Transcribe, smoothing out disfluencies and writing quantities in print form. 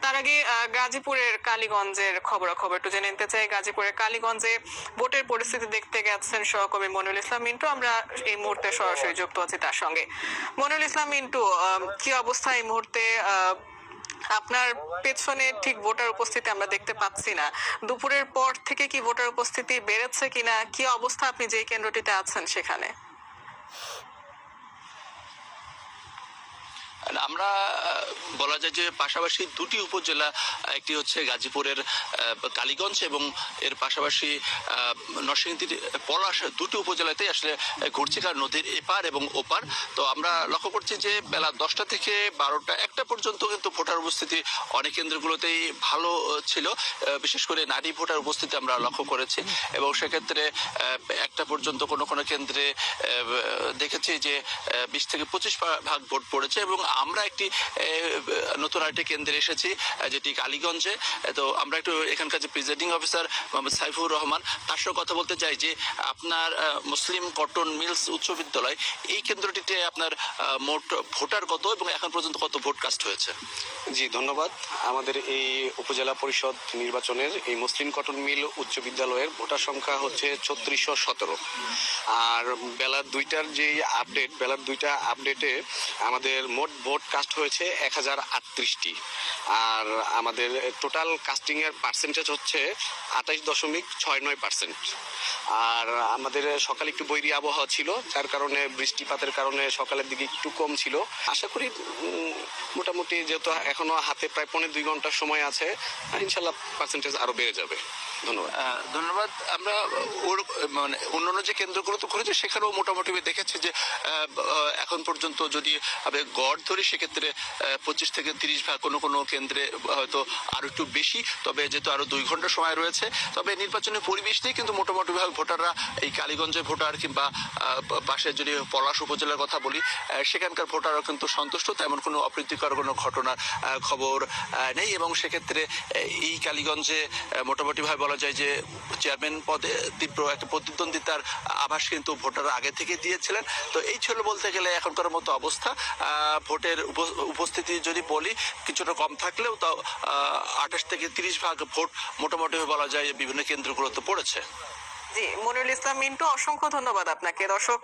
তার আগে গাজীপুরের কালীগঞ্জের খবরাখবর একটু জেনে নিতে চাই। গাজীপুরের কালীগঞ্জে ভোটের পরিস্থিতি দেখতে গেছেন সহকর্মী মনিরুল ইসলাম মিন্টু। আমরা এই মুহূর্তে সরাসরি যুক্ত আছি তার সঙ্গে। মনিরুল ইসলাম মিন্টু, কি অবস্থা এই মুহূর্তে? আপনার পেছনে ঠিক ভোটার উপস্থিতি আমরা দেখতে পাচ্ছি না। দুপুরের পর থেকে কি ভোটার উপস্থিতি বেড়েছে কিনা, কি অবস্থা আপনি যে কেন্দ্রটিতে আছেন সেখানে? আমরা বলা যায় যে পাশাপাশি দুটি উপজেলা, একটি হচ্ছে গাজীপুরের কালীগঞ্জ এবং এর পাশাপাশি নরসিংদীর পলাশ, দুটি উপজেলাতেই আসলে ঘুরছে, কারণ নদীর এপার এবং ওপার। তো আমরা লক্ষ্য করছি যে বেলা 10টা থেকে 12টা 1টা পর্যন্ত কিন্তু ভোটার উপস্থিতি অনেক কেন্দ্রগুলোতেই ভালো ছিল। বিশেষ করে নারী ভোটার উপস্থিতি আমরা লক্ষ্য করেছি এবং সেক্ষেত্রে 1টা পর্যন্ত কোনো কোনো কেন্দ্রে দেখেছি যে 20 থেকে 25% ভোট পড়েছে। এবং আমরা একটি নতুন আরেকটি কেন্দ্রে এসেছি, যেটি কালীগঞ্জে। তো আমরা একটু এখানকার যে প্রিজাইডিং অফিসার মোহাম্মদ সাইফুর রহমান, তার সঙ্গে কথা বলতে চাই যে আপনার মুসলিম কটন মিলস উচ্চ বিদ্যালয়, এই কেন্দ্রটিতে আপনার মোট ভোটার কত এবং এখন পর্যন্ত কত ভোট কাস্ট হয়েছে? জি ধন্যবাদ। আমাদের এই উপজেলা পরিষদ নির্বাচনের এই মুসলিম কটন মিল উচ্চ বিদ্যালয়ের ভোটার সংখ্যা হচ্ছে 3617। আর বেলা 2টার যে আপডেট, বেলার 2টা আপডেটে আমাদের মোট ভোট কাস্ট হয়েছে 1038টি। আর আমাদের টোটাল কাস্টিং এর পার্সেন্টেজ হচ্ছে 28.69%। আর আমাদের সকালে একটু বৈরী আবহাওয়া ছিল, যার কারণে বৃষ্টিপাতের কারণে সকালের দিকে একটু কম ছিল। আশা করি মোটামুটি, যেহেতু এখনো হাতে প্রায় 2.5 ঘন্টার সময় আছে, ইনশাল্লাহ পার্সেন্টেজ আরো বেড়ে যাবে। ধন্যবাদ। ধন্যবাদ। আমরা মানে অন্যান্য যে কেন্দ্রগুলো তো ঘুরেছি, সেখানেও মোটামুটি দেখেছি যে এখন পর্যন্ত যদি আমি গড় ধরি, সেক্ষেত্রে 25 থেকে 30 ভাগ, কোনো কোনো কেন্দ্রে হয়তো আরো একটু বেশি। তবে যেহেতু আরো 2 ঘন্টা সময় রয়েছে, তবে নির্বাচনের পরিবেশ নিয়ে কিন্তু মোটামুটিভাবে ভোটাররা, এই কালীগঞ্জের ভোটার কিংবা পাশে যদি পলাশ উপজেলার কথা বলি, সেখানকার ভোটাররা কিন্তু সন্তুষ্ট, তেমন কোনো অপ্রীতিকর কোনো ঘটনার খবর নেই। এবং সেক্ষেত্রে এই কালীগঞ্জে মোটামুটিভাবে বলা যায় যে চেয়ারম্যান পদে তীব্র একটা প্রতিদ্বন্দ্বিতার আভাস কিন্তু ভোটাররা আগে থেকে দিয়েছিলেন। তো এই ছিল বলতে গেলে এখনকার মতো অবস্থা। ভোটের উপস্থিতি যদি বলি, কিছুটা কম থাকলেও তাও 28 থেকে 30 ভাগ ভোট মোটামুটি বলা যায় বিভিন্ন কেন্দ্রগুলোতে পড়েছে। জি, মনিরুল ইসলাম মিন্টু, অসংখ্য ধন্যবাদ আপনাকে। দর্শক,